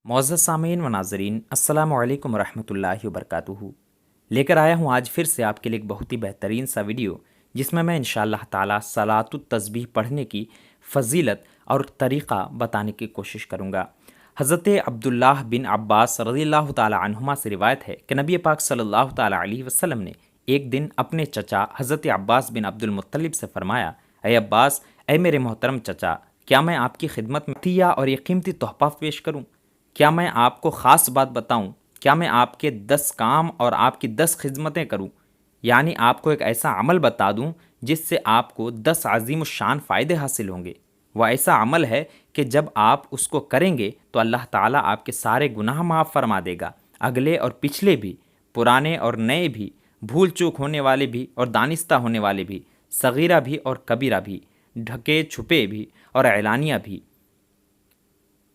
मुअज़्ज़ज़ सामीन व नाज़रीन, अस्सलामु अलैकुम वरहमतुल्लाहि वबरकातुहू। लेकर आया हूँ आज फिर से आपके लिए एक बहुत ही बेहतरीन सा वीडियो, जिसमें मैं इंशाअल्लाह ताला सलातुत तस्बीह पढ़ने की फ़जीलत और तरीक़ा बताने की कोशिश करूँगा। हज़रत अब्दुल्लाह बिन अब्बास रज़ियल्लाहु ताला अन्हुमा से रिवायत है कि नबी पाक सल्लल्लाहु ताला अलैहि वसल्लम ने एक दिन अपने चचा हज़रत अब्बास बिन अब्दुल मुत्तलिब से फरमाया, ए अब्बास, ए मेरे मोहतरम चचा, क्या मैं आपकी खिदमत में तिया और ये कीमती तोहफ़ा पेश करूँ? क्या मैं आपको ख़ास बात बताऊं? क्या मैं आपके 10 काम और आपकी 10 खिदमतें करूं? यानी आपको एक ऐसा अमल बता दूं जिससे आपको 10 अजीम शान फ़ायदे हासिल होंगे। वह ऐसा अमल है कि जब आप उसको करेंगे तो अल्लाह ताला आपके सारे गुनाह माफ़ फरमा देगा, अगले और पिछले भी, पुराने और नए भी, भूल चूक होने वाले भी और दानिस्ता होने वाले भी, सगीरा भी और कबीरा भी, ढके छुपे भी और एलानिया भी।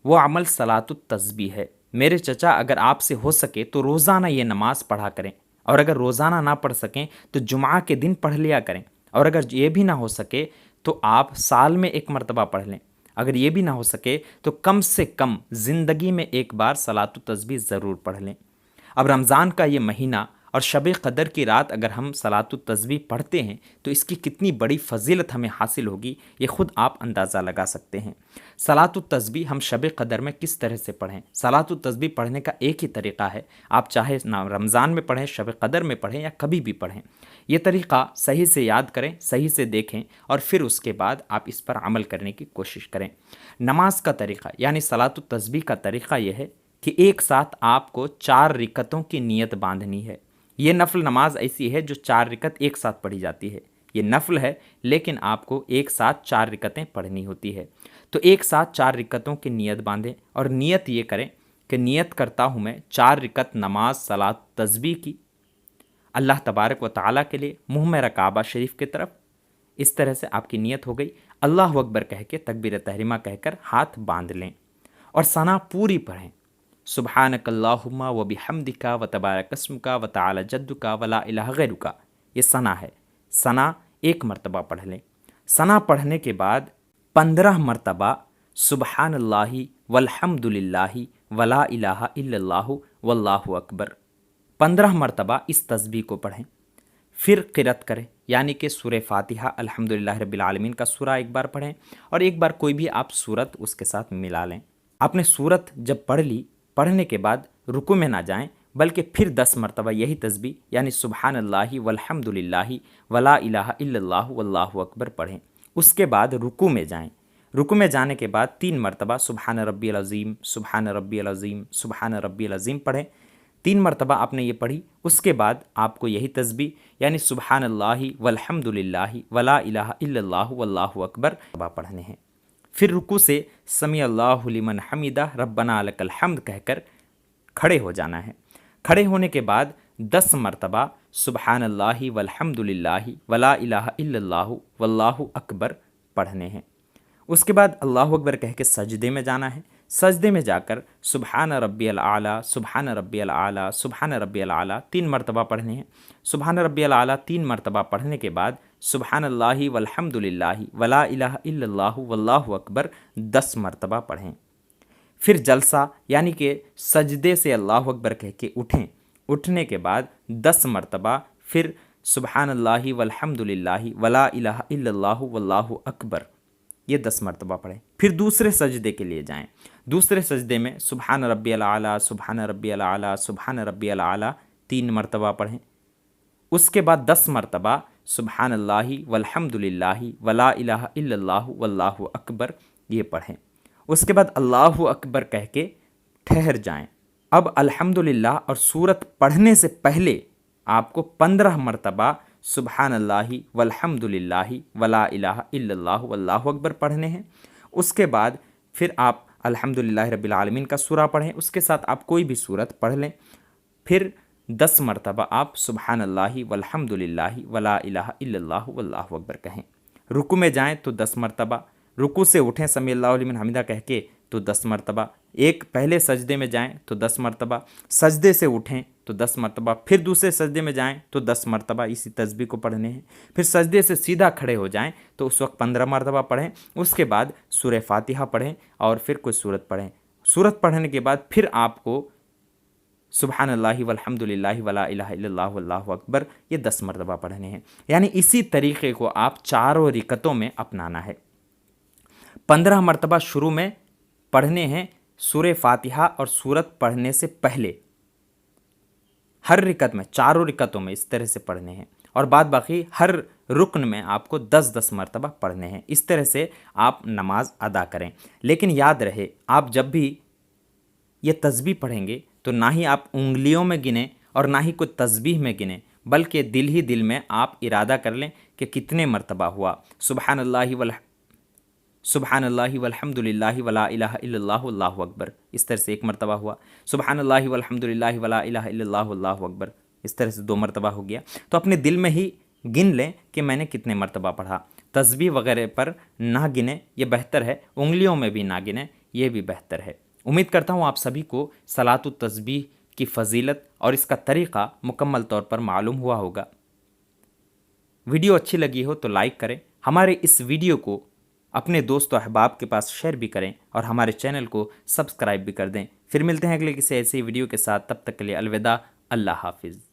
वो अमल सलातुत तस्बीह है। मेरे चचा, अगर आपसे हो सके तो रोज़ाना ये नमाज़ पढ़ा करें, और अगर रोज़ाना ना पढ़ सकें तो जुमा के दिन पढ़ लिया करें, और अगर ये भी ना हो सके तो आप साल में एक मरतबा पढ़ लें। अगर ये भी ना हो सके तो कम से कम ज़िंदगी में एक बार सलातुत तस्बीह ज़रूर पढ़ लें। अब रमज़ान का ये महीना और शब क़दर की रात अगर हम सलातुत तस्बीह पढ़ते हैं तो इसकी कितनी बड़ी फ़जीलत हमें हासिल होगी, ये ख़ुद आप अंदाज़ा लगा सकते हैं। सलातुत तस्बीह हम शब क़दर में किस तरह से पढ़ें? सलातुत तस्बीह पढ़ने का एक ही तरीक़ा है, आप चाहे ना रमज़ान में पढ़ें, शब क़दर में पढ़ें या कभी भी पढ़ें। ये तरीक़ा सही से याद करें, सही से देखें और फिर उसके बाद आप इस पर अमल करने की कोशिश करें। नमाज का तरीक़ा यानी सलातुत तस्बीह का तरीक़ा यह है कि एक साथ आपको 4 रिकतों की नीयत बांधनी है। ये नफ़ल नमाज ऐसी है जो 4 रिकत एक साथ पढ़ी जाती है। ये नफ़ल है लेकिन आपको एक साथ 4 रिकतें पढ़नी होती है। तो एक साथ 4 रिकतों की नीयत बांधें और नीयत ये करें कि नियत करता हूँ मैं 4 रिकत नमाज सलात तस्बीह की, अल्लाह तबारक व तआला के लिए, मुँह मेरा काबा शरीफ की तरफ। इस तरह से आपकी नीयत हो गई। अल्लाह अकबर कह के तकबीर तहरीमा कहकर हाथ बांध लें और सना पूरी पढ़ें। सुब्हानकल्लाहुम्मा व बिहम्दिका व तबारकस्मुका व तआला जद्दुका व ला इलाहा गैरुका। ये सना है। सना एक मरतबा पढ़ लें। सना पढ़ने के बाद 15 मरतबा सुब्हानल्लाहि वल्हम्दुलिल्लाहि व ला इलाहा इल्लल्लाहु वल्लाहु अकबर 15 मरतबा इस तस्बीह को पढ़ें। फिर क़िरत करें, यानी कि सूरह फ़ातिहा अल्हम्दुलिल्लाहि रब्बिल आलमीन का सूरा एक बार पढ़ें और एक बार कोई भी आप सूरत उसके साथ मिला लें। आपने सूरत जब पढ़ ली, पढ़ने के बाद रुकू में ना जाएं, बल्कि फिर 10 मरतबा यही तस्बीह यानी सुब्हानल्लाहि वल्हम्दुलिल्लाहि वला इलाहा इल्लल्लाहु वल्लाहु अकबर पढ़ें। उसके बाद रुकू में जाएं। रुकू में जाने के बाद 3 मरतबा सुब्हान रब्बियल अज़ीम, सुब्हान रब्बियल अज़ीम, सुब्हान रब्बियल अज़ीम पढ़ें। 3 मरतबा आपने ये पढ़ी। उसके बाद आपको यही तस्बीह यानी सुब्हानल्लाहि वल्हम्दुलिल्लाहि वला इलाहा इल्लल्लाहु वल्लाहु अकबर पढ़ने हैं। फिर रुकू से समी अल्लाहु लिमन हमीदा रब्बना लकल हम्द कहकर खड़े हो जाना है। खड़े होने के बाद 10 मरतबा सुब्हानल्लाहि वल्हम्दुलिल्लाहि वला इलाहा इल्लल्लाहु वल्लाहु अकबर पढ़ने हैं। उसके बाद अल्लाहु अकबर कह के सजदे में जाना है। सजदे में जाकर सुब्हान रब्बियल आला, सुब्हान रब्बियल आला, सुब्हान रब्बियल आला 3 मरतबा पढ़ने हैं। सुब्हान रब्बियल आला 3 मरतबा पढ़ने के बाद सुब्हानल्लाहि वल्हम्दुलिल्लाहि वला इलाहा इल्लल्लाहु वल्लाहु अकबर 10 मरतबा पढ़ें। फिर जलसा यानी कि सजदे से अल्लाहु अकबर कह के उठें। उठने के बाद 10 मरतबा फिर सुब्हानल्लाहि वल्हम्दुलिल्लाहि वला इलाहा इल्लल्लाहु वल्लाहु अकबर ये 10 मरतबा पढ़ें। फिर दूसरे सजदे के लिए जाएं। दूसरे सजदे में सुब्हान रब्बियल आला, सुब्हान रब्बियल आला, सुब्हान रब्बियल आला 3 मरतबा पढ़ें। उसके बाद 10 मरतबा सुब्हानल्लाहि वल्हम्दुलिल्लाहि वला इलाहा इल्लल्लाहु वल्लाहु अकबर ये पढ़ें। उसके बाद अल्लाहु अकबर कह के ठहर जाएं। अब अल्हम्दुलिल्लाह और सूरत पढ़ने से पहले आपको 15 मरतबा सुब्हानल्लाहि वल्हम्दुलिल्लाहि वला इलाहा इल्लल्लाहु वल्लाहु अकबर पढ़ने हैं। उसके बाद फिर आप अल्हम्दुलिल्लाहि रब्बिल आलमीन का सूरा पढ़ें, उसके साथ आप कोई भी सूरत पढ़ लें। फिर 10 मरतबा आप सुब्हानल्लाहि वल्हम्दुलिल्लाहि वला इलाहा इल्लल्लाहु वल्लाहु अकबर कहें। रुकू में जाएं तो 10 मरतबा, रुकू से उठें समी अल्लाहु लिमन हमीदा कह के तो 10 मरतबा, एक पहले सजदे में जाएं तो 10 मरतबा, सजदे से उठें तो 10 मरतबा, फिर दूसरे सजदे में जाएं तो 10 मरतबा इसी तस्बीह को पढ़ने हैं। फिर सजदे से सीधा खड़े हो जाएं तो उस वक्त 15 मरतबा पढ़ें। उसके बाद सूरह फातिहा पढ़ें और फिर कोई सूरत पढ़ें। सूरत पढ़ने के बाद फिर आपको सुब्हानल्लाहि वल्हम्दुलिल्लाहि वला इलाहा इल्लल्लाह वल्लाहु अकबर ये 10 मरतबा पढ़ने हैं। यानी इसी तरीक़े को आप चारों रिकतों में अपनाना है। 15 मरतबा शुरू में पढ़ने हैं सूरह फातिहा और सूरत पढ़ने से पहले, हर रिकत में, चारों रिकतों में इस तरह से पढ़ने हैं, और बाद बाकी हर रुकन में आपको 10-10 मरतबा पढ़ने हैं। इस तरह से आप नमाज अदा करें। लेकिन याद रहे, आप जब भी ये तस्बीह पढ़ेंगे तो ना ही आप उंगलियों में गिनें और ना ही कोई तस्बीह में गिनें, बल्कि दिल ही दिल में आप इरादा कर लें कि कितने मरतबा हुआ। सुब्हानल्लाहि वल्हम्दुलिल्लाहि वला इलाहा इल्लल्लाहु वल्लाहु अकबर, इस तरह से 1 मरतबा हुआ। सुब्हानल्लाहि वल्हम्दुलिल्लाहि वला इलाहा इल्लल्लाहु वल्लाहु अकबर, इस तरह से 2 मरतबा हो गया। तो अपने दिल में ही गिन लें कि मैंने कितने मरतबा पढ़ा। तस्बीह वगैरह पर ना गिने, ये बेहतर है। उंगलियों में भी ना गिने, ये भी बेहतर है। उम्मीद करता हूँ आप सभी को सलातुत तस्बीह की फ़जीलत और इसका तरीक़ा मुकम्मल तौर पर मालूम हुआ होगा। वीडियो अच्छी लगी हो तो लाइक करें, हमारे इस वीडियो को अपने दोस्तों अहबाब के पास शेयर भी करें और हमारे चैनल को सब्सक्राइब भी कर दें। फिर मिलते हैं अगले किसी ऐसे वीडियो के साथ, तब तक के लिए अलविदा, अल्लाह हाफिज़।